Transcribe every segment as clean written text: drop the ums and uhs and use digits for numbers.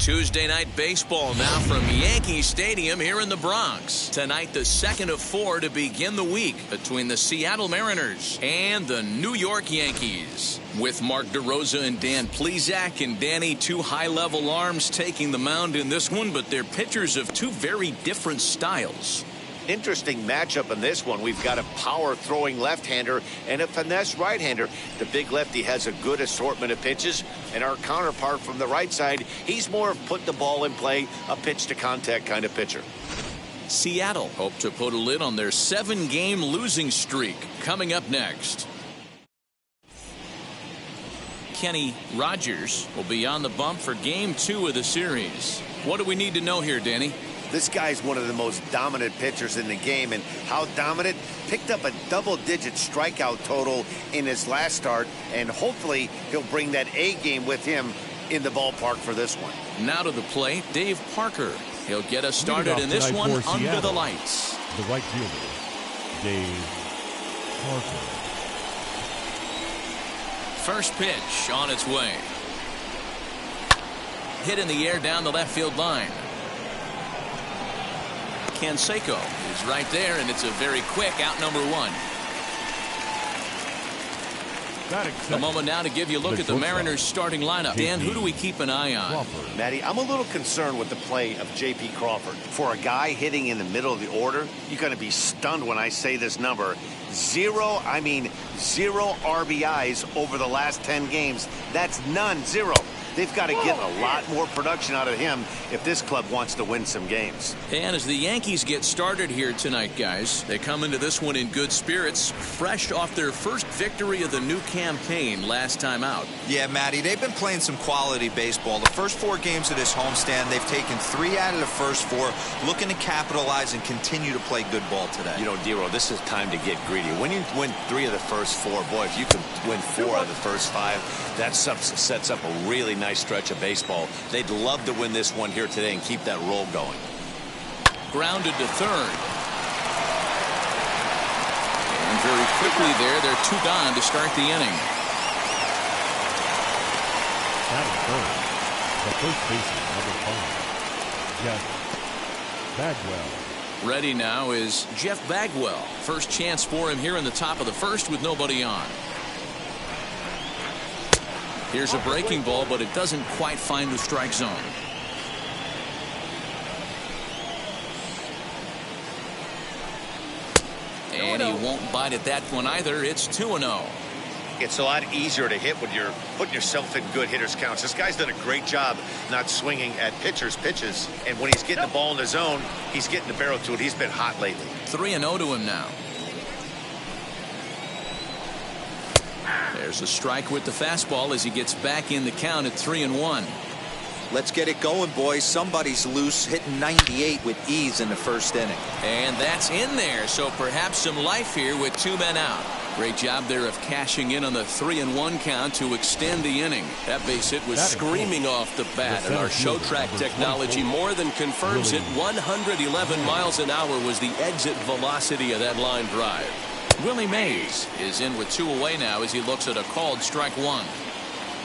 Tuesday night baseball now from Yankee Stadium here in the Bronx. Tonight, the second of 4 to begin the week between the Seattle Mariners and the New York Yankees. With Mark DeRosa and Dan Plesac, and Danny, two high-level arms taking the mound in this one, but they're pitchers of two very different styles. Interesting matchup in this one. We've got a power-throwing left-hander and a finesse right-hander. The big lefty has a good assortment of pitches, and our counterpart from the right side, he's more of put the ball in play, a pitch-to-contact kind of pitcher. Seattle hope to put a lid on their 7-game losing streak. Coming up next, Kenny Rogers will be on the bump for Game 2 of the series. What do we need to know here, Danny? This guy's one of the most dominant pitchers in the game, and how dominant? Picked up a double-digit strikeout total in his last start, and hopefully he'll bring that A game with him in the ballpark for this one. Now to the plate, Dave Parker. He'll get us started in this one under the lights. The right fielder, Dave Parker. First pitch on its way. Hit in the air down the left field line. Canseco is right there, and it's a very quick out number 1. A moment now to give you a look at the Mariners starting lineup. Dan, who do we keep an eye on? Matty, I'm a little concerned with the play of J.P. Crawford. For a guy hitting in the middle of the order, you're going to be stunned when I say this number. 0 RBIs over the last 10 games. That's none. 0. They've got to get a lot more production out of him if this club wants to win some games. And as the Yankees get started here tonight, guys, they come into this one in good spirits, fresh off their first victory of the new campaign last time out. Yeah, Matty, they've been playing some quality baseball. The first 4 games of this homestand, they've taken 3 out of the first 4, looking to capitalize and continue to play good ball today. You know, Dero, this is time to get greedy. When you win 3 of the first 4, boy, if you can win 4 out of the first 5, that sets up a really nice stretch of baseball. They'd love to win this one here today and keep that roll going. Grounded to third. And very quickly they're 2 gone to start the inning. Batting third, the first baseman, number 5, Jeff Bagwell. Ready now is Jeff Bagwell. First chance for him here in the top of the first with nobody on. Here's a breaking ball, but it doesn't quite find the strike zone. And he won't bite at that one either. It's 2-0. It's a lot easier to hit when you're putting yourself in good hitters' counts. This guy's done a great job not swinging at pitchers' pitches. And when he's getting the ball in the zone, he's getting the barrel to it. He's been hot lately. 3-0 to him now. There's a strike with the fastball as he gets back in the count at 3-1. Let's get it going, boys. Somebody's loose, hitting 98 with ease in the first inning. And that's in there, so perhaps some life here with 2 men out. Great job there of cashing in on the 3-1 count to extend the inning. That base hit was screaming off the bat, and our show track technology more than confirms it. 111 miles an hour was the exit velocity of that line drive. Willie Mays is in with 2 away now as he looks at a called strike 1.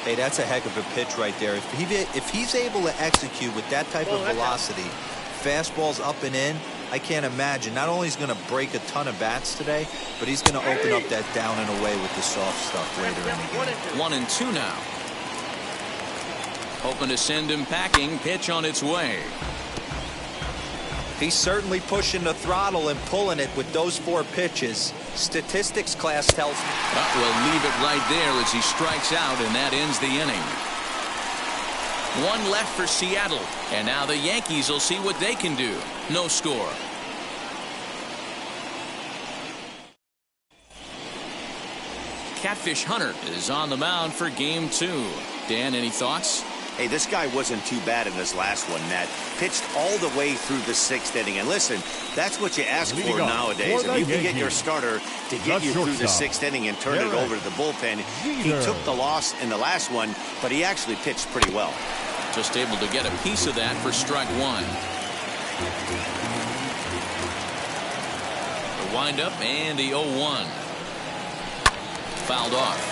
Hey, that's a heck of a pitch right there. If he's able to execute with that type of velocity, fastballs up and in, I can't imagine. Not only is he going to break a ton of bats today, but he's going to open up that down and away with the soft stuff later in the game. 1-2 now. Hoping to send him packing. Pitch on its way. He's certainly pushing the throttle and pulling it with those 4 pitches. Statistics class tells me. We'll leave it right there as he strikes out, and that ends the inning. 1 left for Seattle, and now the Yankees will see what they can do. No score. Catfish Hunter is on the mound for game 2. Dan, any thoughts? Hey, this guy wasn't too bad in his last one, Matt. Pitched all the way through the 6th inning. And listen, that's what you ask for nowadays. If you can get your starter to get you through the 6th inning and turn it over to the bullpen. He took the loss in the last one, but he actually pitched pretty well. Just able to get a piece of that for strike one. The windup and the 0-1. Fouled off.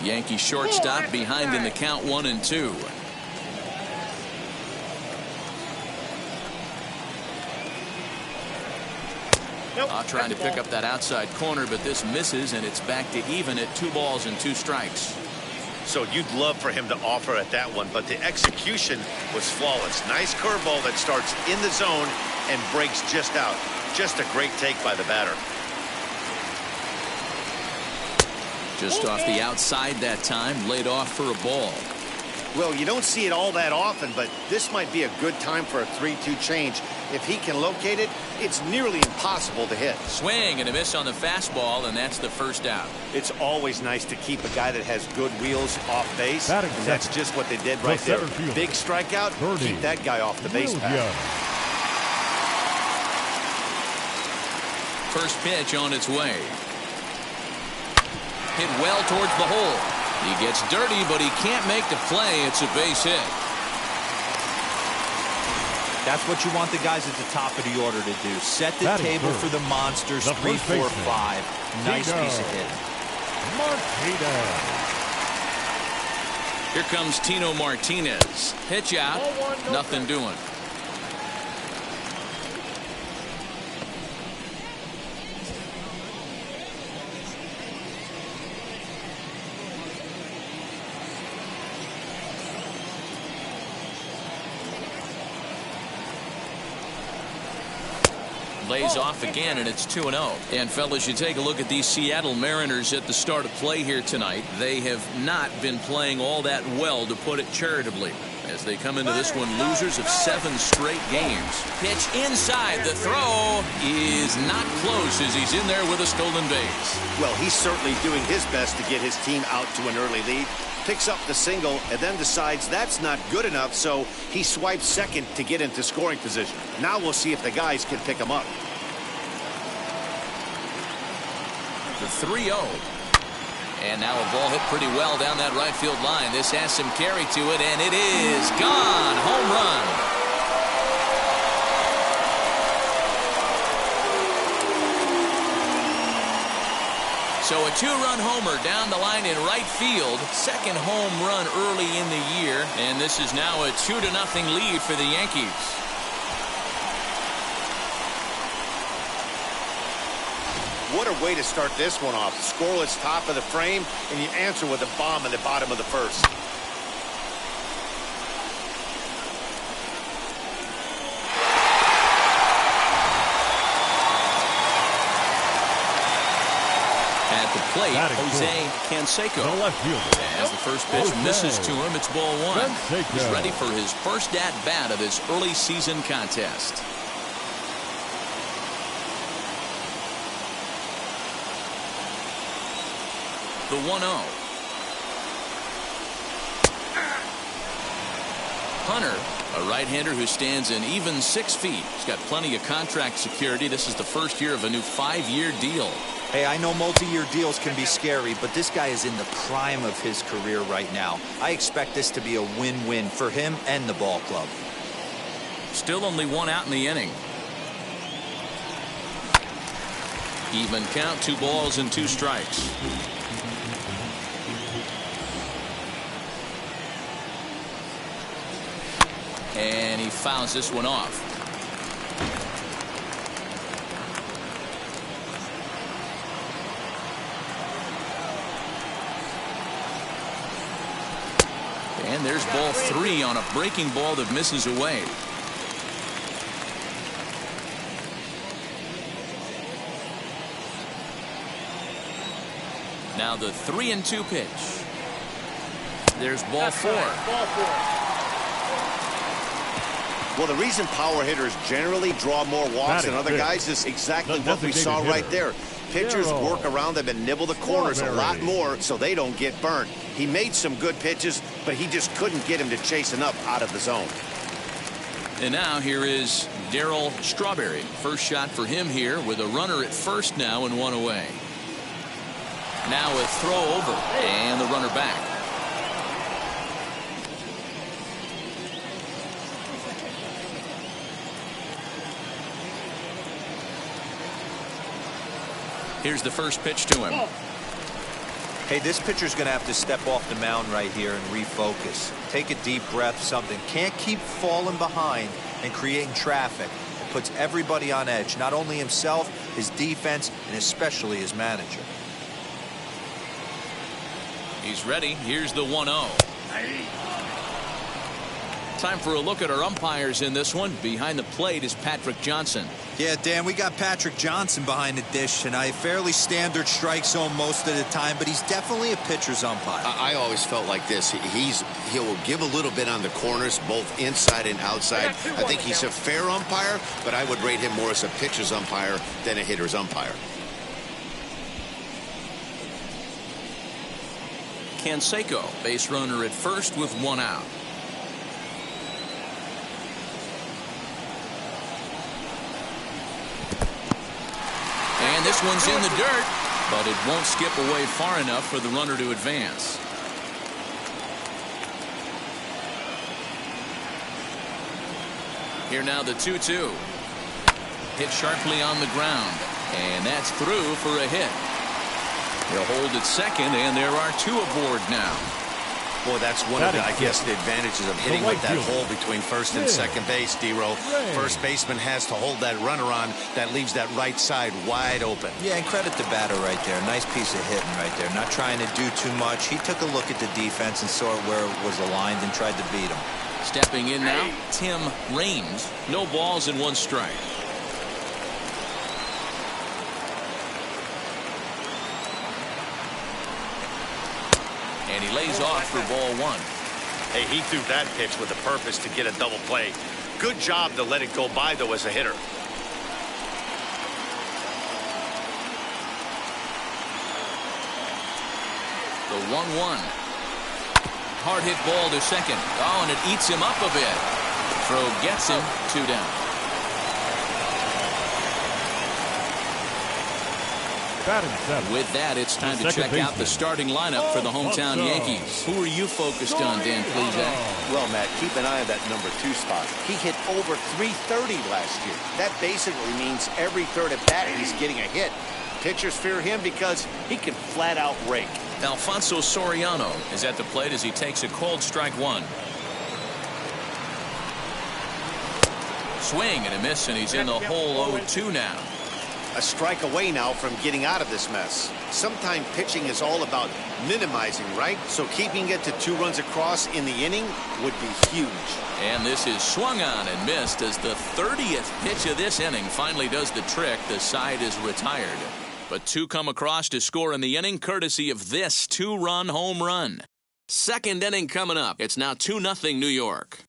Yankee shortstop behind in the count 1-2. Trying to pick up that outside corner, but this misses, and it's back to even at 2 balls and 2 strikes. So you'd love for him to offer at that one, but the execution was flawless. Nice curveball that starts in the zone and breaks just out. Just a great take by the batter. Just off the outside that time, laid off for a ball. Well, you don't see it all that often, but this might be a good time for a 3-2 change. If he can locate it, it's nearly impossible to hit. Swing and a miss on the fastball, and that's the first out. It's always nice to keep a guy that has good wheels off base, and that's just what they did right there. Big strikeout, keep that guy off the base path. First pitch on its way. Hit well towards the hole. He gets dirty, but he can't make the play. It's a base hit. That's what you want the guys at the top of the order to do. Set the table for the monsters. 3, 4, 5. Nice piece of hit. Here comes Tino Martinez. Pitch out. Nothing doing. Lays off again, and it's 2-0. And fellas, you take a look at these Seattle Mariners at the start of play here tonight. They have not been playing all that well, to put it charitably, as they come into this one losers of 7 straight games. Pitch inside. The throw is not close as he's in there with a stolen base. Well, he's certainly doing his best to get his team out to an early lead. Picks up the single and then decides that's not good enough, so he swipes second to get into scoring position. Now we'll see if the guys can pick him up. The 3-0. And now a ball hit pretty well down that right field line. This has some carry to it, and it is gone. Home run. So a 2-run homer down the line in right field. Second home run early in the year. And this is now a 2-0 lead for the Yankees. What a way to start this one off. Scoreless top of the frame, and you answer with a bomb in the bottom of the first. At the plate, Jose Canseco. As the first pitch misses to him, it's ball 1. He's ready for his first at-bat of this early season contest. The 1-0. Hunter, a right-hander who stands an even 6 feet. He's got plenty of contract security. This is the first year of a new 5-year deal. Hey, I know multi-year deals can be scary, but this guy is in the prime of his career right now. I expect this to be a win-win for him and the ball club. Still only 1 out in the inning. Even count, 2 balls and 2 strikes. And he fouls this one off. And there's ball 3 on a breaking ball that misses away. Now the 3-2 pitch. There's ball 4. Well, the reason power hitters generally draw more walks than other guys is exactly what we saw right there. Pitchers work around them and nibble the corners a lot more so they don't get burned. He made some good pitches, but he just couldn't get him to chase enough out of the zone. And now here is Darryl Strawberry. First shot for him here with a runner at first now and one away. Now a throw over and the runner back. Here's the first pitch to him. Hey, this pitcher's going to have to step off the mound right here and refocus. Take a deep breath, something. Can't keep falling behind and creating traffic. It puts everybody on edge, not only himself, his defense, and especially his manager. He's ready. Here's the 1-0. Time for a look at our umpires in this one. Behind the plate is Patrick Johnson. Yeah, Dan, we got Patrick Johnson behind the dish, and a fairly standard strike zone most of the time, but he's definitely a pitcher's umpire. I always felt like this. He'll give a little bit on the corners, both inside and outside. I think he's a fair umpire, but I would rate him more as a pitcher's umpire than a hitter's umpire. Canseco, base runner at first with one out. And this one's in the dirt, but it won't skip away far enough for the runner to advance. Here now the 2-2. Hit sharply on the ground, and that's through for a hit. He'll hold at second, and there are two aboard now. Boy, that's one of the, I guess, the advantages of hitting with that hole between first and second base, D-Row. First baseman has to hold that runner on. That leaves that right side wide open. Yeah, and credit the batter right there. Nice piece of hitting right there. Not trying to do too much. He took a look at the defense and saw where it was aligned and tried to beat him. Stepping in now, Tim Raines. No balls and one strike. And he lays off for ball one. Hey, he threw that pitch with a purpose to get a double play. Good job to let it go by, though, as a hitter. The 1-1. Hard hit ball to second. Oh, and it eats him up a bit. Throw gets him, 2 down. With that, it's time to check out the starting lineup for the hometown Yankees. Who are you focused on, Dan Plesac? Well, Matt, keep an eye on that number 2 spot. He hit over .330 last year. That basically means every third at bat he's getting a hit. Pitchers fear him because he can flat out rake. Alfonso Soriano is at the plate as he takes a cold strike one. Swing and a miss, and he's in the hole 0-2 now. A strike away now from getting out of this mess. Sometimes pitching is all about minimizing, right? So keeping it to 2 runs across in the inning would be huge. And this is swung on and missed as the 30th pitch of this inning finally does the trick. The side is retired. But 2 come across to score in the inning courtesy of this 2-run home run. Second inning coming up. It's now 2-0 New York.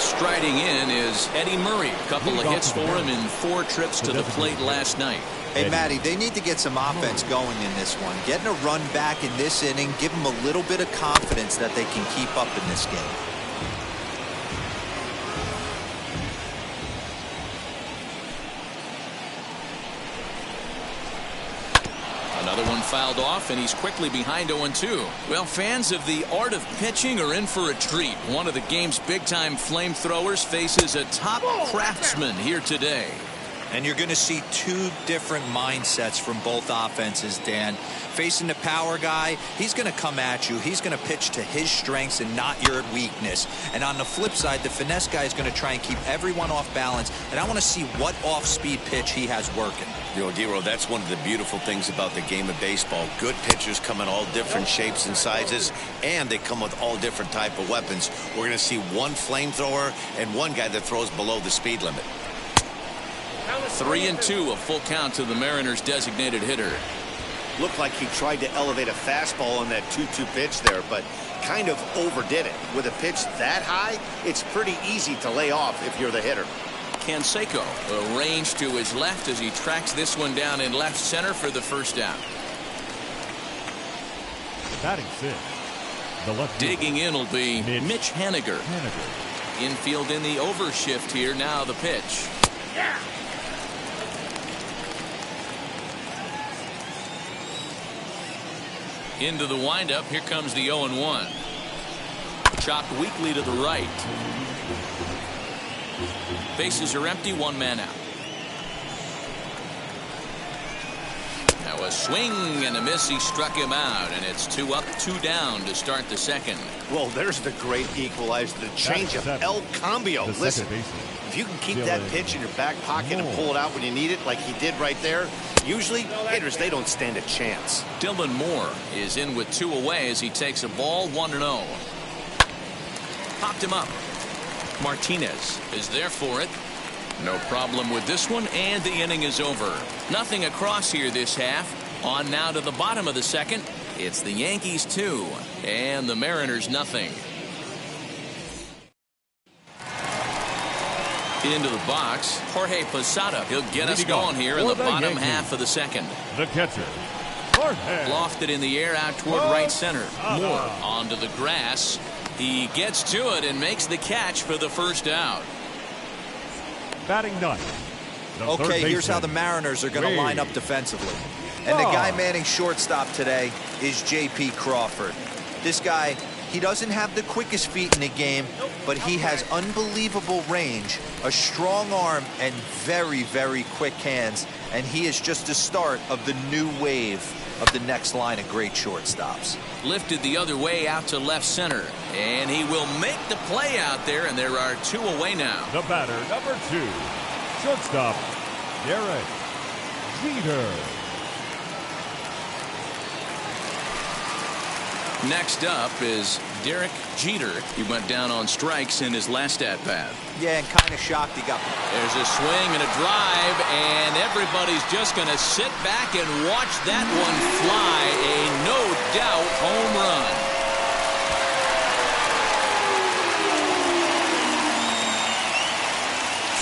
Striding in is Eddie Murray. A couple of hits for him in 4 trips to the plate last night. Hey, Matty, they need to get some offense going in this one. Getting a run back in this inning, give them a little bit of confidence that they can keep up in this game. Another one fouled off, and he's quickly behind 0-2. Well, fans of the art of pitching are in for a treat. One of the game's big-time flamethrowers faces a top craftsman here today. And you're going to see 2 different mindsets from both offenses, Dan. Facing the power guy, he's going to come at you. He's going to pitch to his strengths and not your weakness. And on the flip side, the finesse guy is going to try and keep everyone off balance. And I want to see what off-speed pitch he has working. You know, D-Row, that's one of the beautiful things about the game of baseball. Good pitchers come in all different shapes and sizes, and they come with all different type of weapons. We're going to see one flamethrower and one guy that throws below the speed limit. 3-2, a full count to the Mariners' designated hitter. Looked like he tried to elevate a fastball on that 2-2 pitch there, but kind of overdid it. With a pitch that high, it's pretty easy to lay off if you're the hitter. Canseco arranged to his left as he tracks this one down in left center for the first out. Batting sixth, the left digging in will be Mitch Haniger. Haniger. Infield in the overshift here. Now the pitch. Yeah. Into the windup. Here comes the 0-1. Chopped weakly to the right. Bases are empty. One man out. Now a swing and a miss. He struck him out, and it's 2 up, 2 down to start the second. Well, there's the great equalizer, the changeup, El Cambio. Listen, if you can keep that pitch in your back pocket and pull it out when you need it, like he did right there, usually hitters, they don't stand a chance. Dylan Moore is in with 2 away as he takes a ball. 1-0. Popped him up. Martinez is there for it. No problem with this one, and the inning is over. Nothing across here this half. On now to the bottom of the second. It's the Yankees 2 and the Mariners nothing. Into the box, Jorge Posada. He'll get us going here in the bottom half of the second. The catcher, Jorge. Lofted in the air out toward right center. Moore onto the grass. He gets to it and makes the catch for the first out. Batting ninth. Okay, here's how the Mariners are going to line up defensively. And the guy manning shortstop today is J.P. Crawford. This guy, he doesn't have the quickest feet in the game, but he has unbelievable range, a strong arm, and very, very quick hands. And he is just the start of the new wave of the next line of great shortstops. Lifted the other way out to left center, and he will make the play out there, and there are 2 away now. The batter, number 2, shortstop, Derek Jeter. Next up is Derek Jeter. He went down on strikes in his last at-bat. Yeah, and kind of shocked he got. There's a swing and a drive, and everybody's just going to sit back and watch that one fly. A no-doubt home run.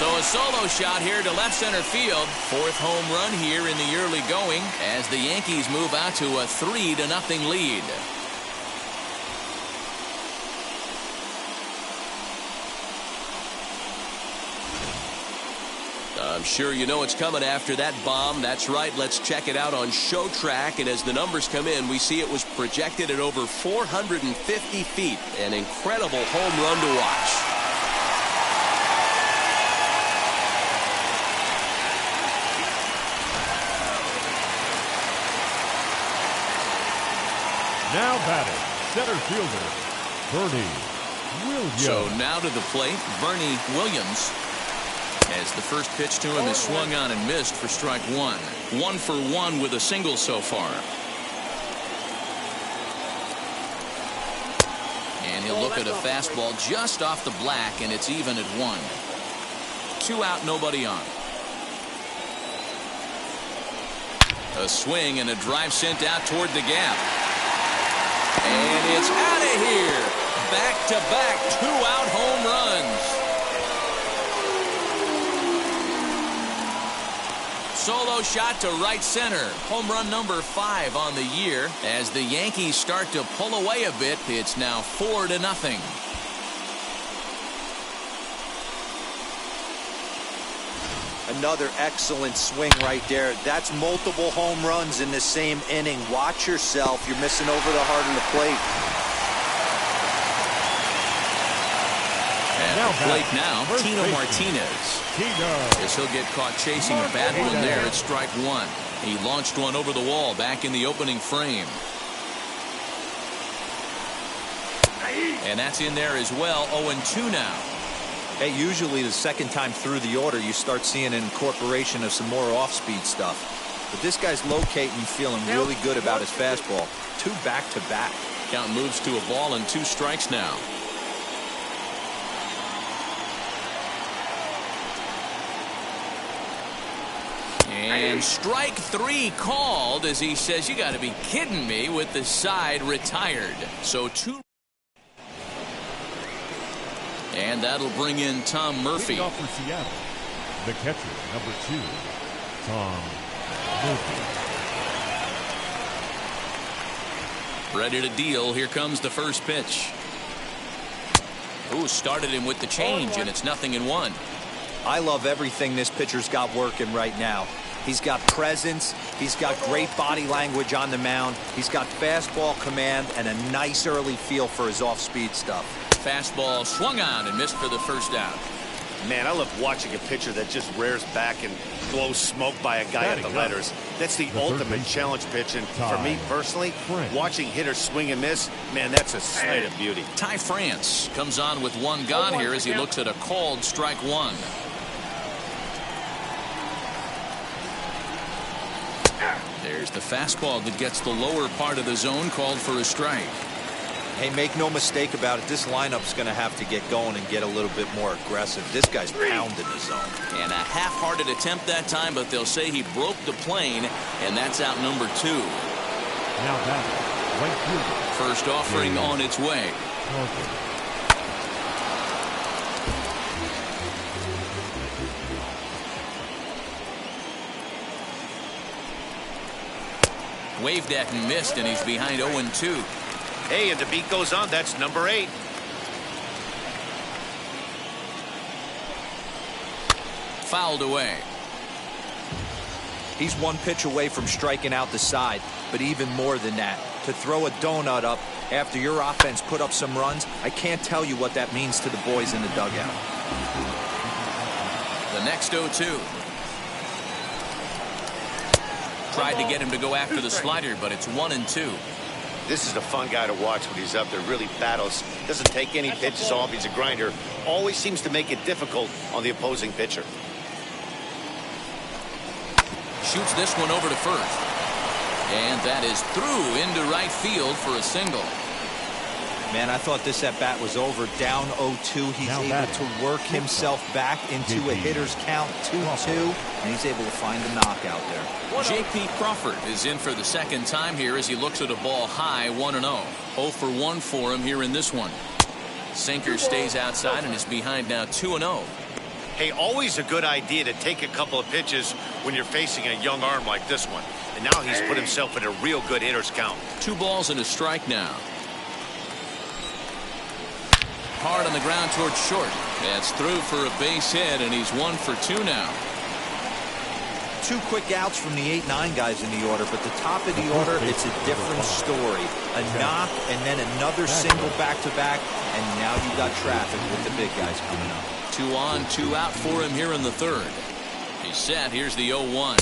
So a solo shot here to left center field. 4th home run here in the early going as the Yankees move out to a 3-0 lead. I'm sure you know it's coming after that bomb. That's right. Let's check it out on Show Track. And as the numbers come in, we see it was projected at over 450 feet. An incredible home run to watch. Now batting, center fielder, Bernie Williams. So now to the plate, Bernie Williams. As the first pitch to him is swung on and missed for strike 1. 1 for 1 with a single so far. And he'll look at a fastball just off the black, and it's even at 1. 2 out, nobody on. A swing and a drive sent out toward the gap. And it's out of here. Back-to-back 2-out home runs. Solo shot to right center. Home run number 5 on the year. As the Yankees start to pull away a bit, it's now 4-0. Another excellent swing right there. That's multiple home runs in the same inning. Watch yourself. You're missing over the heart of the plate. At the plate now, Tino Martinez. As he'll get caught chasing a bad one there at strike 1. He launched one over the wall back in the opening frame. And that's in there as well. 0-2 now. Hey, usually the second time through the order, you start seeing an incorporation of some more off-speed stuff. But this guy's locating, feeling really good about his fastball. 2 back-to-back. Count moves to a ball and 2 strikes now. And strike 3 called as he says, you got to be kidding me, with the side retired. So 2. And that'll bring in Tom Murphy. Leading off for Seattle, the catcher, number 2, Tom Murphy. Ready to deal. Here comes the first pitch. Ooh, started him with the change, and it's 0-1. I love everything this pitcher's got working right now. He's got presence. He's got great body language on the mound. He's got fastball command and a nice early feel for his off-speed stuff. Fastball swung on and missed for the first out. Man, I love watching a pitcher that just rears back and blows smoke by a guy at the letters. That's the ultimate challenge pitch, and for me personally, watching hitters swing and miss, man, that's a sight of beauty. Ty France comes on with 1 gone here as he looks at a called strike 1. There's the fastball that gets the lower part of the zone, called for a strike. Hey, make no mistake about it, this lineup's going to have to get going and get a little bit more aggressive. This guy's pounding the zone. And a half-hearted attempt that time, but they'll say he broke the plane, and that's out number 2. Now batting, right fielder. First offering on its way. Waved at and missed, and he's behind 0-2. Hey, and the beat goes on. That's number 8. Fouled away. He's 1 pitch away from striking out the side, but even more than that, to throw a donut up after your offense put up some runs, I can't tell you what that means to the boys in the dugout. The next 0-2. Tried to get him to go after the slider, but it's 1-2. This is a fun guy to watch when he's up there. Really battles. Doesn't take any pitches off. He's a grinder. Always seems to make it difficult on the opposing pitcher. Shoots this one over to first. And that is through into right field for a single. Man, I thought this at-bat was over. Down 0-2. He's able to work himself back into a hitter's count, 2-2, and he's able to find a knockout there. J.P. Crawford is in for the second time here as he looks at a ball high, 1-0. 0 for 1 for him here in this one. Sinker stays outside and is behind now 2-0. Hey, always a good idea to take a couple of pitches when you're facing a young arm like this one. And now he's put himself in a real good hitter's count. 2 balls and a strike now. Hard on the ground towards short. That's through for a base hit, and he's 1 for 2 now. 2 quick outs from the 8-9 guys in the order, but the top of the order, it's a different story. A knock and then another single back-to-back, and now you got traffic with the big guys coming up. 2 on, 2 out for him here in the third. He's set. Here's the 0-1.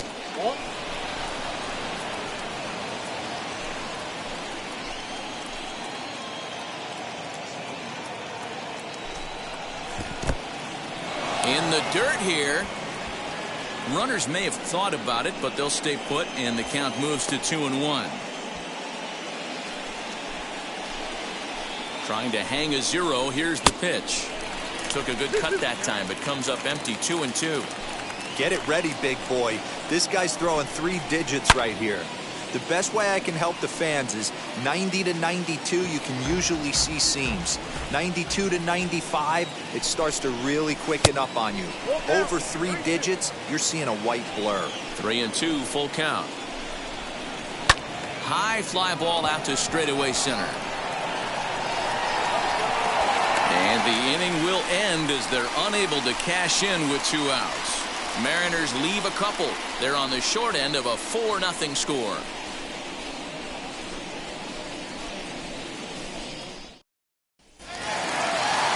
In the dirt here. Runners may have thought about it, but they'll stay put, and the count moves to 2-1. Trying to hang a 0. Here's the pitch. Took a good cut that time, but comes up empty. 2-2. Get it ready, big boy. This guy's throwing 3 digits right here. The best way I can help the fans is 90 to 92, you can usually see seams. 92 to 95, it starts to really quicken up on you. Over 3 digits, you're seeing a white blur. 3-2, full count. High fly ball out to straightaway center. And the inning will end as they're unable to cash in with 2 outs. Mariners leave a couple. They're on the short end of a 4-0 score.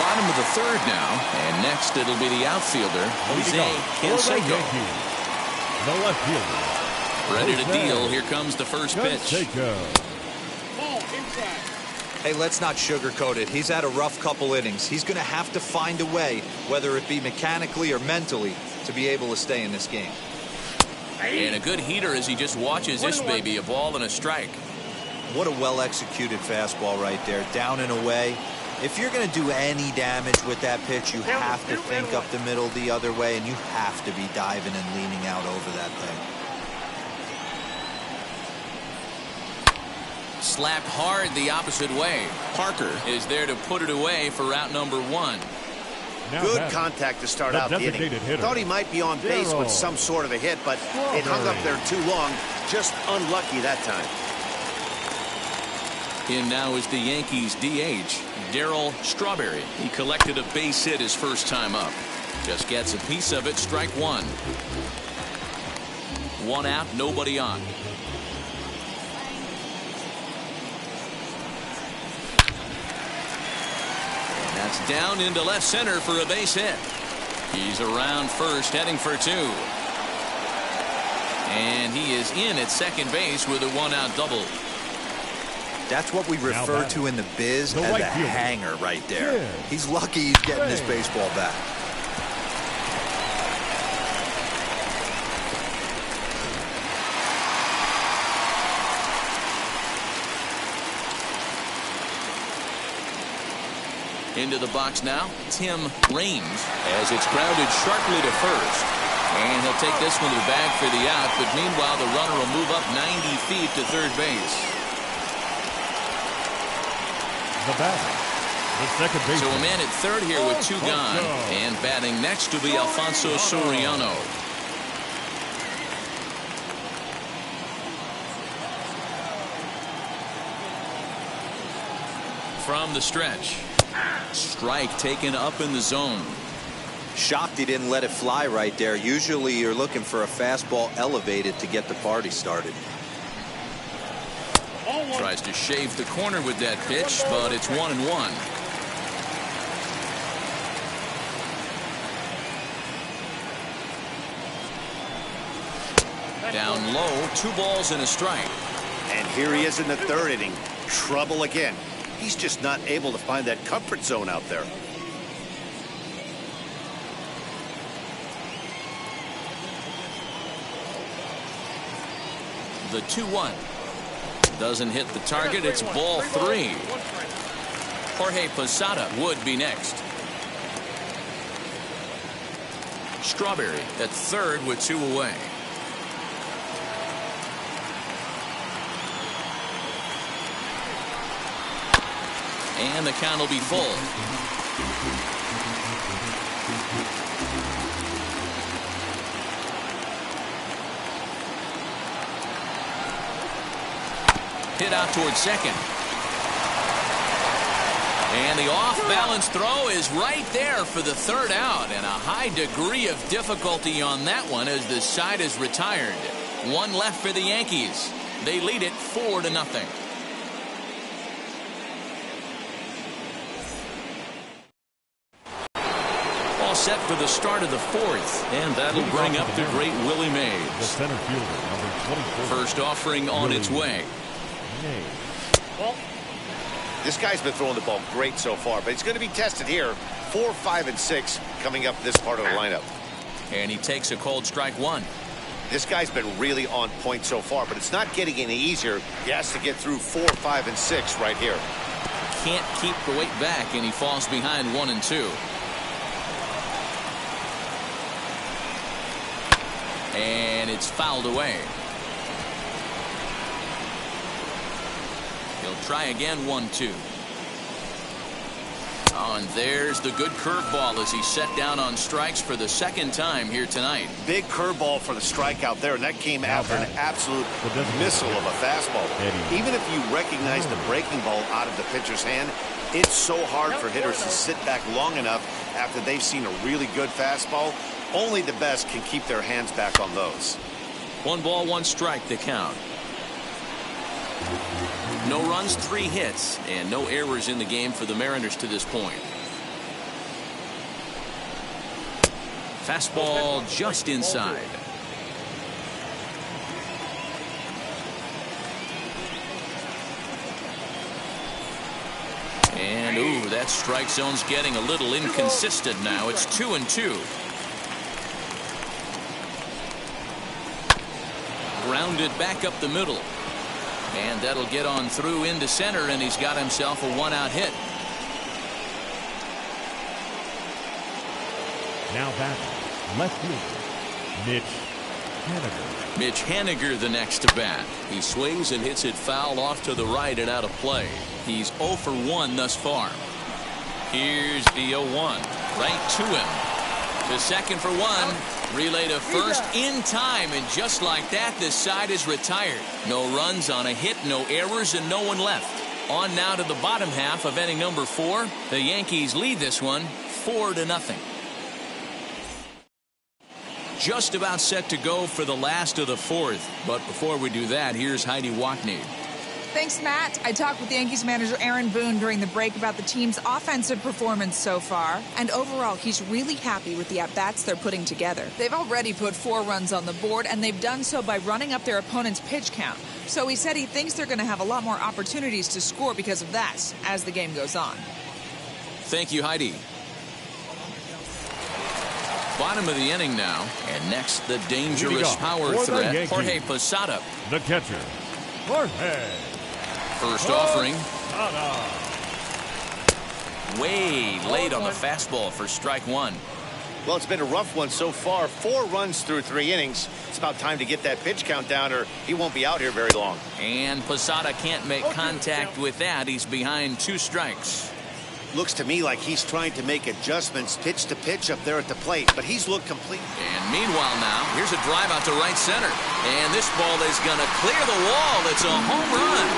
Bottom of the third now, and next it'll be the outfielder, Jose Canseco. The left fielder. Ready to deal. Here comes the first pitch. Hey, let's not sugarcoat it. He's had a rough couple innings. He's going to have to find a way, whether it be mechanically or mentally, to be able to stay in this game. And a good heater as he just watches this baby, a ball and a strike. What a well-executed fastball right there, down and away. If you're going to do any damage with that pitch, you have to think up the middle the other way, and you have to be diving and leaning out over that thing. Slapped hard the opposite way. Parker is there to put it away for out number 1. Good contact to start out the inning. Thought he might be on base with some sort of a hit, but it hung up there too long. Just unlucky that time. In now is the Yankees DH, Darryl Strawberry. He collected a base hit his first time up. Just gets a piece of it, strike 1. 1 out, nobody on. That's down into left center for a base hit. He's around first, heading for 2. And he is in at second base with a 1-out double. That's what we refer to in the biz as a hanger right there. Yeah. He's lucky he's getting his baseball back. Into the box now, Tim Raines, as it's grounded sharply to first. And he'll take this one to the bag for the out, but meanwhile the runner will move up 90 feet to third base. The batter, the second baseman. So a man at third here with 2 gone. And batting next to be Alfonso Soriano. From the stretch. Strike taken up in the zone. Shocked he didn't let it fly right there. Usually you're looking for a fastball elevated to get the party started. Tries to shave the corner with that pitch, but it's 1-1. Down low, 2 balls and a strike. And here he is in the 3rd inning. Trouble again. He's just not able to find that comfort zone out there. The 2-1. Doesn't hit the target. It's ball 3. Jorge Posada would be next. Strawberry at third with 2 away. And the count will be full. Hit out towards second. And the off-balance throw is right there for the 3rd out. And a high degree of difficulty on that one as the side is retired. 1 left for the Yankees. They lead it 4-0. All set for the start of the 4th. And that'll bring up the great Willie Mays. The center fielder, number 24. First offering on its way. This guy's been throwing the ball great so far, but he's going to be tested here. 4, 5, and 6 coming up this part of the lineup. And he takes a cold strike 1. This guy's been really on point so far, but it's not getting any easier. He has to get through 4, 5, and 6 right here. Can't keep the weight back, and he falls behind 1 and 2. And it's fouled away. He'll try again, 1-2. Oh, and there's the good curveball as he's set down on strikes for the 2nd time here tonight. Big curveball for the strikeout there, and that came after an absolute missile of a fastball. Even if you recognize the breaking ball out of the pitcher's hand, it's so hard for hitters to sit back long enough after they've seen a really good fastball. Only the best can keep their hands back on those. 1 ball, 1 strike to count. No runs, 3 hits, and no errors in the game for the Mariners to this point. Fastball just inside. And ooh, that strike zone's getting a little inconsistent now. It's 2-2. Grounded back up the middle. And that'll get on through into center, and he's got himself a 1-out hit. Now batting, left fielder, Mitch Haniger. Mitch Haniger the next to bat. He swings and hits it foul off to the right and out of play. He's 0 for 1 thus far. Here's the 0-1. Right to him. To second for 1. Relay to first in time, and just like that, this side is retired. No runs on a hit, no errors, and no one left. On now to the bottom half of inning number 4. The Yankees lead this one 4-0. Just about set to go for the last of the 4th. But before we do that, here's Heidi Wackney. Thanks, Matt. I talked with Yankees manager Aaron Boone during the break about the team's offensive performance so far. And overall, he's really happy with the at-bats they're putting together. They've already put 4 runs on the board, and they've done so by running up their opponent's pitch count. So he said he thinks they're going to have a lot more opportunities to score because of that as the game goes on. Thank you, Heidi. Bottom of the inning now. And next, the dangerous power threat, Jorge Posada. The catcher, Jorge. First offering. Way late on the fastball for strike 1. Well, it's been a rough one so far. 4 runs through 3 innings. It's about time to get that pitch count down, or he won't be out here very long. And Posada can't make contact with that. He's behind 2 strikes. Looks to me like he's trying to make adjustments pitch to pitch up there at the plate, but he's looked complete. And meanwhile now, here's a drive out to right center. And this ball is going to clear the wall. It's a home run.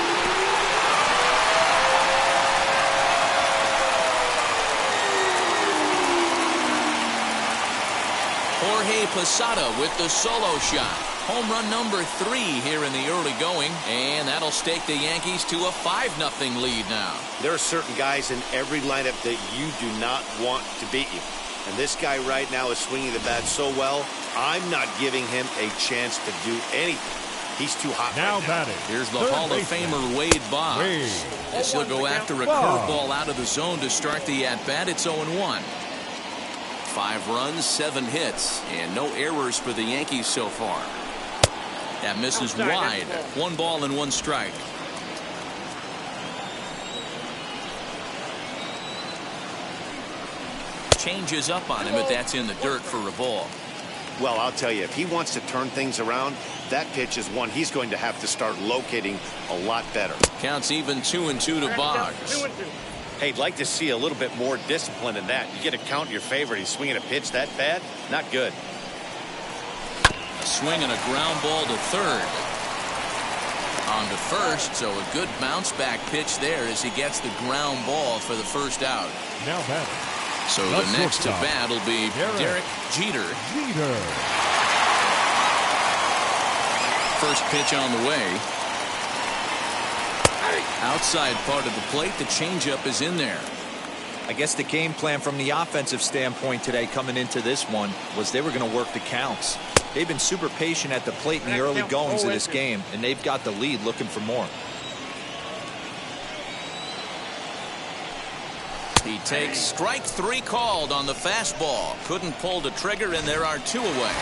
Jorge Posada with the solo shot. Home run number 3 here in the early going, and that'll stake the Yankees to a 5-0 lead now. There are certain guys in every lineup that you do not want to beat you. And this guy right now is swinging the bat so well, I'm not giving him a chance to do anything. He's too hot Now right batting. Here's the Hall of Famer Wade Boggs. This will go after a curveball out of the zone to start the at-bat. It's 0-1. 5 runs, 7 hits, and no errors for the Yankees so far. That misses wide. 1 ball and 1 strike. Changes up on him, but that's in the dirt for a ball. Well, I'll tell you, if he wants to turn things around, that pitch is one he's going to have to start locating a lot better. Counts even 2-2 to Boggs. Hey, I'd like to see a little bit more discipline in that. You get a count in your favor. He's swinging a pitch that bad? Not good. A swing and a ground ball to third. On to first, so a good bounce back pitch there as he gets the ground ball for the first out. Now batting. So the next to bat will be Derek Jeter. First pitch on the way. Outside part of the plate, the changeup is in there. I guess the game plan from the offensive standpoint today coming into this one was they were going to work the counts. They've been super patient at the plate in the early goings of this game, and they've got the lead looking for more. He takes strike 3 called on the fastball. Couldn't pull the trigger, and there are 2 away.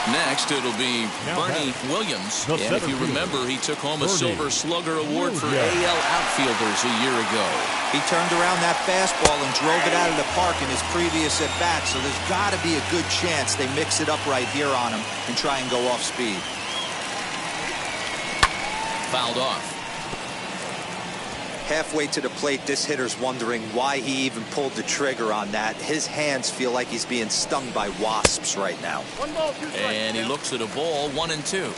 Next, it'll be Bernie Williams. And if you remember, he took home a Silver Slugger Award for AL outfielders a year ago. He turned around that fastball and drove it out of the park in his previous at-bat, so there's got to be a good chance they mix it up right here on him and try and go off speed. Fouled off. Halfway to the plate, this hitter's wondering why he even pulled the trigger on that. His hands feel like he's being stung by wasps right now. And he looks at a ball, 1-2.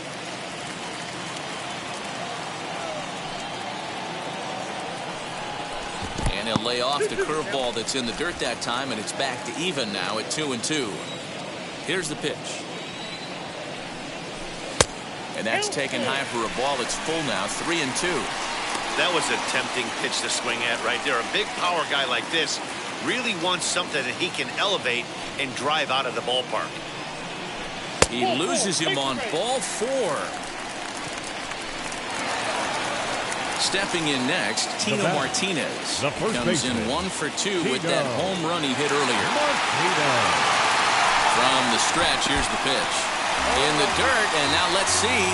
And he'll lay off the curveball that's in the dirt that time, and it's back to even now at 2-2. Here's the pitch. And that's taken high for a ball. It's full now, 3-2. That was a tempting pitch to swing at right there. A big power guy like this really wants something that he can elevate and drive out of the ballpark. He loses him on ball 4. Stepping in next, Tino Martinez comes in 1 for 2 with that home run he hit earlier. From the stretch, here's the pitch. In the dirt, and now let's see.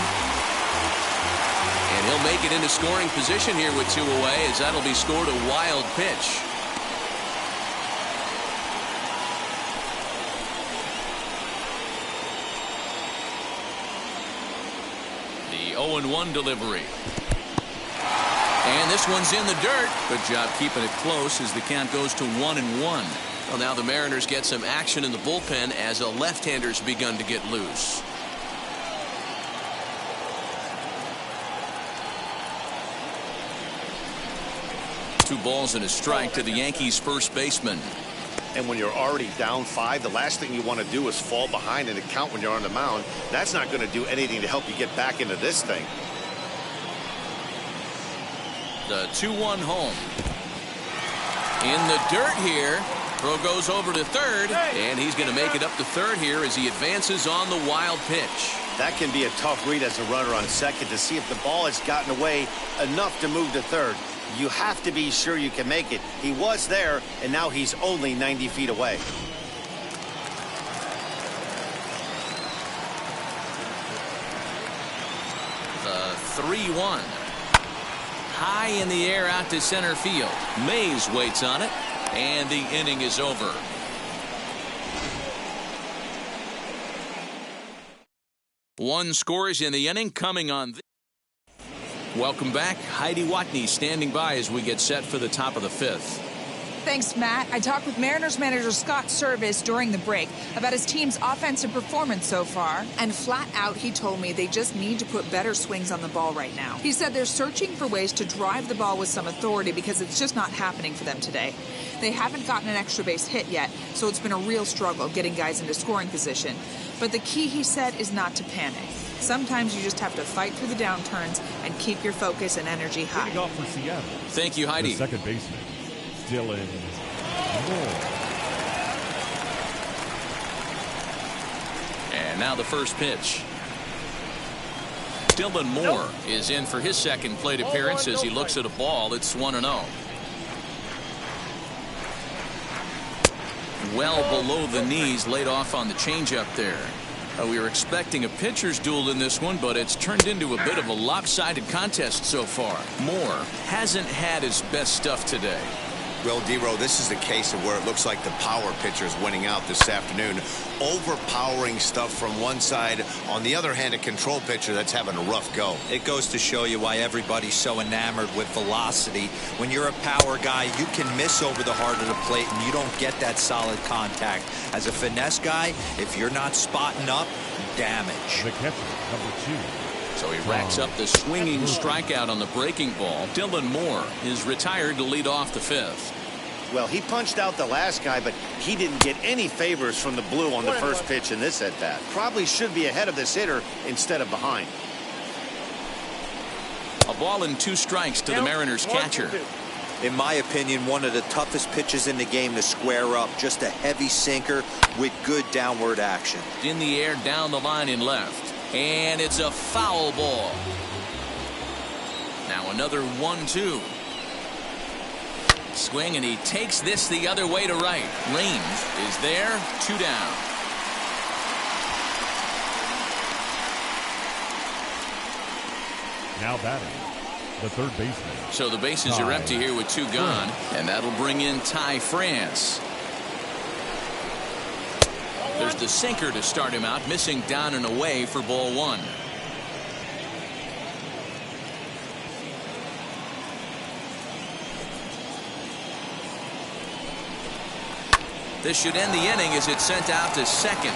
And he'll make it into scoring position here with 2 away, as that'll be scored a wild pitch. 0-1 delivery. And this one's in the dirt. Good job keeping it close as the count goes to 1-1. Well, now the Mariners get some action in the bullpen as a left-hander's begun to get loose. Two balls and a strike to the Yankees first baseman. And when you're already down 5, the last thing you want to do is fall behind in a count when you're on the mound. That's not going to do anything to help you get back into this thing. The 2-1 home. In the dirt here. Throw goes over to third, and he's going to make it up to third here as he advances on the wild pitch. That can be a tough read as a runner on second to see if the ball has gotten away enough to move to third. You have to be sure you can make it. He was there, and now he's only 90 feet away. The 3-1. High in the air out to center field. Mays waits on it, and the inning is over. One scores in the inning coming on. Welcome back. Heidi Watney standing by as we get set for the top of the 5th. Thanks, Matt. I talked with Mariners manager Scott Service during the break about his team's offensive performance so far, and flat out he told me they just need to put better swings on the ball right now. He said they're searching for ways to drive the ball with some authority because it's just not happening for them today. They haven't gotten an extra base hit yet, so it's been a real struggle getting guys into scoring position. But the key, he said, is not to panic. Sometimes you just have to fight through the downturns and keep your focus and energy high. Leading off for Seattle. Thank you, Heidi. The second baseman, Dylan Moore. And now the first pitch. Dylan Moore is in for his second plate appearance as he looks at a ball. It's 1-0. Well below the knees, laid off on the changeup there. We were expecting a pitcher's duel in this one, but it's turned into a bit of a lopsided contest so far. Moore hasn't had his best stuff today. Well, D-Row, this is the case of where it looks like the power pitcher is winning out this afternoon. Overpowering stuff from one side. On the other hand, a control pitcher that's having a rough go. It goes to show you why everybody's so enamored with velocity. When you're a power guy, you can miss over the heart of the plate and you don't get that solid contact. As a finesse guy, if you're not spotting up, damage. The catcher, number 2. So he racks up the swinging strikeout on the breaking ball. Dylan Moore is retired to lead off the 5th. Well, he punched out the last guy, but he didn't get any favors from the blue on the first pitch in this at-bat. Probably should be ahead of this hitter instead of behind. A ball and 2 strikes to the Mariners catcher. In my opinion, one of the toughest pitches in the game to square up. Just a heavy sinker with good downward action. In the air down the line in left. And it's a foul ball. Now another 1-2. Swing, and he takes this the other way to right. Range is there. 2 down. Now batting, the third baseman. So the bases are empty here with 2 gone, and that'll bring in Ty France. There's the sinker to start him out, missing down and away for ball 1. This should end the inning as it's sent out to second.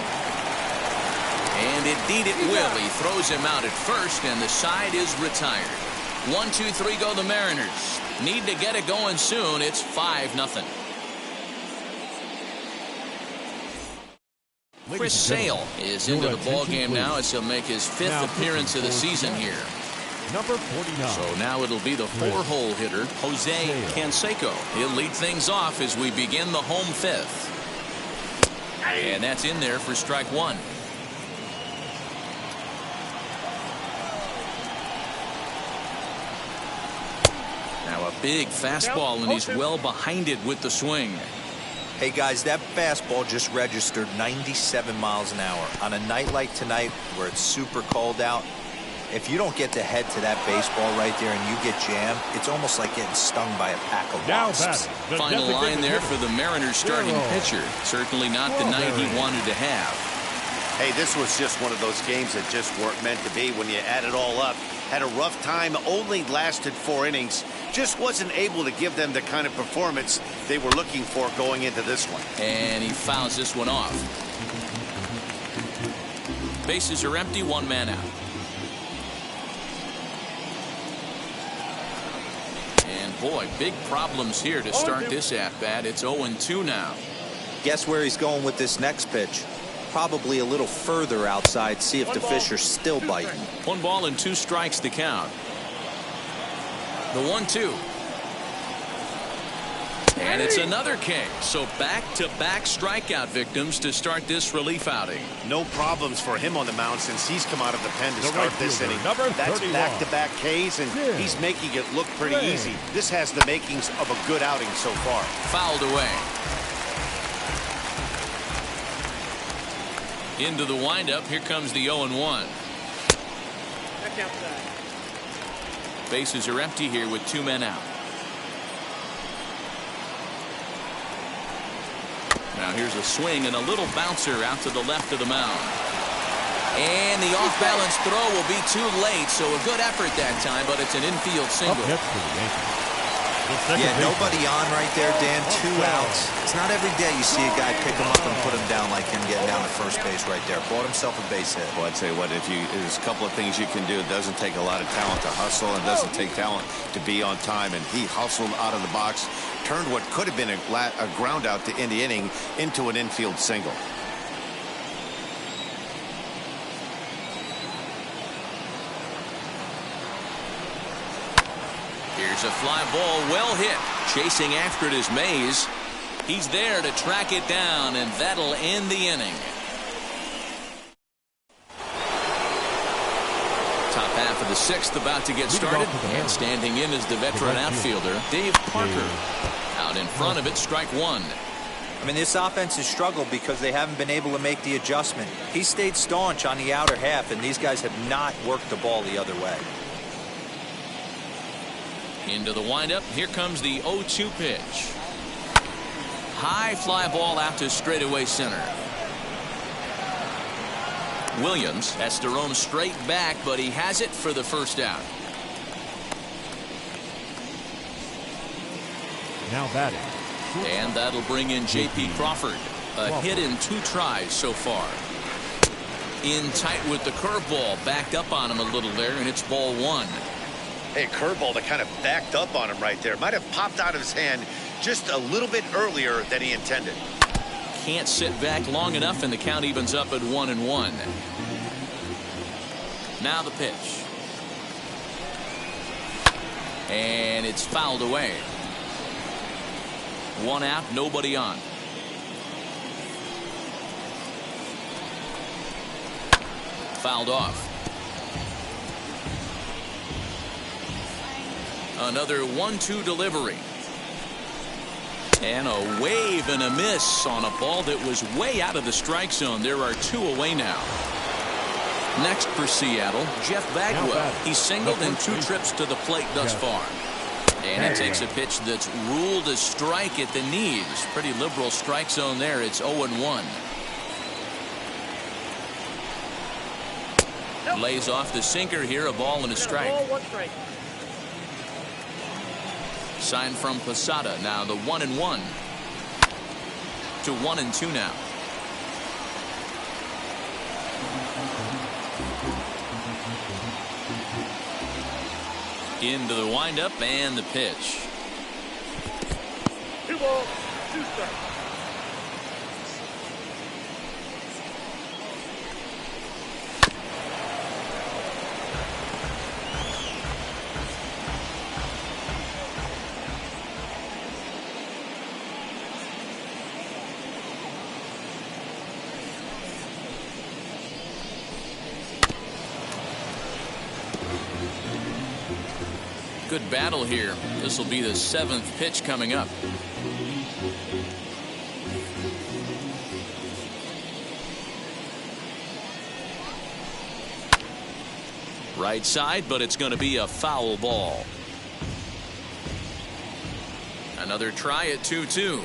And indeed it will. He throws him out at first, and the side is retired. 1, 2, 3 go the Mariners. Need to get it going soon. It's 5-0. Chris Sale is into the ball game now as he'll make his 5th appearance of the season here. Number 49. So now it'll be the 4-hole hitter, Jose Canseco. He'll lead things off as we begin the home 5th. And that's in there for strike 1. Now a big fastball, and he's well behind it with the swing. Hey guys, that fastball just registered 97 miles an hour. On a night like tonight where it's super cold out, if you don't get the head to that baseball right there and you get jammed, it's almost like getting stung by a pack of wasps. Final line there for the Mariners starting pitcher. Certainly not the night he wanted to have. Hey, this was just one of those games that just weren't meant to be. When you add it all up, had a rough time, only lasted 4 innings. Just wasn't able to give them the kind of performance they were looking for going into this one. And he fouls this one off. Bases are empty, 1 man out. And boy, big problems here to start this at-bat. It's 0-2 now. Guess where he's going with this next pitch? Probably a little further outside, see if the fish are still biting. 1 ball and 2 strikes to count. The 1-2. And it's another K. So back-to-back strikeout victims to start this relief outing. No problems for him on the mound since he's come out of the pen to start this inning. That's 31. back-to-back Ks, and he's making it look pretty easy. This has the makings of a good outing so far. Fouled away. Into the windup. Here comes the 0-1. Bases are empty here with 2 men out. Now here's a swing and a little bouncer out to the left of the mound. And the off-balance throw will be too late, so a good effort that time, but it's an infield single. Up next for the Yankees. Yeah, nobody on right there, Dan. 2 outs. It's not every day you see a guy pick him up and put him down like him, getting down to first base right there. Bought himself a base hit. Well, I'd say what, there's a couple of things you can do. It doesn't take a lot of talent to hustle, and doesn't take talent to be on time. And he hustled out of the box, turned what could have been a ground out to end the inning into an infield single. Here's a fly ball, well hit. Chasing after it is Mays. He's there to track it down, and that'll end the inning. Top half of the 6th about to get started, and standing in is the veteran outfielder, Dave Parker. Out in front of it, strike 1. I mean, this offense has struggled because they haven't been able to make the adjustment. He stayed staunch on the outer half, and these guys have not worked the ball the other way. Into the windup. Here comes the 0-2 pitch. High fly ball out to straightaway center. Williams has to roam straight back, but he has it for the first out. Now batting. And that'll bring in J.P. Crawford. A hit in 2 tries so far. In tight with the curveball. Backed up on him a little there, and it's ball 1. Hey, curveball that kind of backed up on him right there. Might have popped out of his hand just a little bit earlier than he intended. Can't sit back long enough, and the count evens up at 1-1. Now the pitch. And it's fouled away. 1 out, nobody on. Fouled off. Another 1-2 delivery. And a wave and a miss on a ball that was way out of the strike zone. There are 2 away now. Next for Seattle, Jeff Bagwell. He's singled in 2 trips to the plate thus far. And he takes a pitch that's ruled a strike at the knees. Pretty liberal strike zone there. It's 0-1. Lays off the sinker here. A ball and a strike. Sign from Posada. Now the 1-1 to 1-2 now. Into the windup and the pitch. 2 balls, 2 strikes. Good battle here. This will be the 7th pitch coming up. Right side, but it's going to be a foul ball. Another try at 2-2.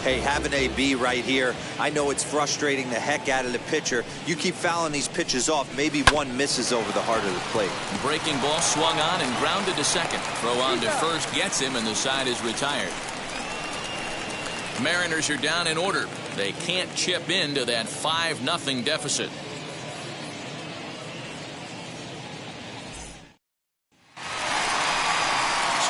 Hey, have an AB right here. I know it's frustrating the heck out of the pitcher. You keep fouling these pitches off, maybe one misses over the heart of the plate. Breaking ball swung on and grounded to second. Throw on to first gets him, and the side is retired. Mariners are down in order. They can't chip into that 5-0 deficit.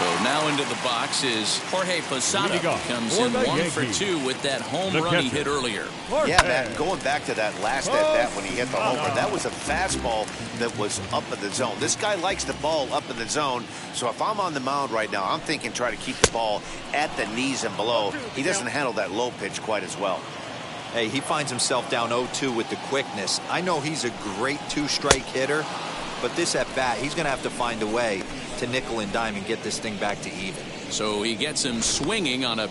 So now into the box is Jorge Posada. Comes in 1 for 2 with that home run he hit earlier. Yeah, Matt, going back to that last at-bat when he hit the homer, that was a fastball that was up in the zone. This guy likes the ball up in the zone, so if I'm on the mound right now, I'm thinking try to keep the ball at the knees and below. He doesn't handle that low pitch quite as well. Hey, he finds himself down 0-2 with the quickness. I know he's a great two-strike hitter, but this at-bat, he's going to have to find a way to nickel and dime and get this thing back to even. So he gets him swinging on a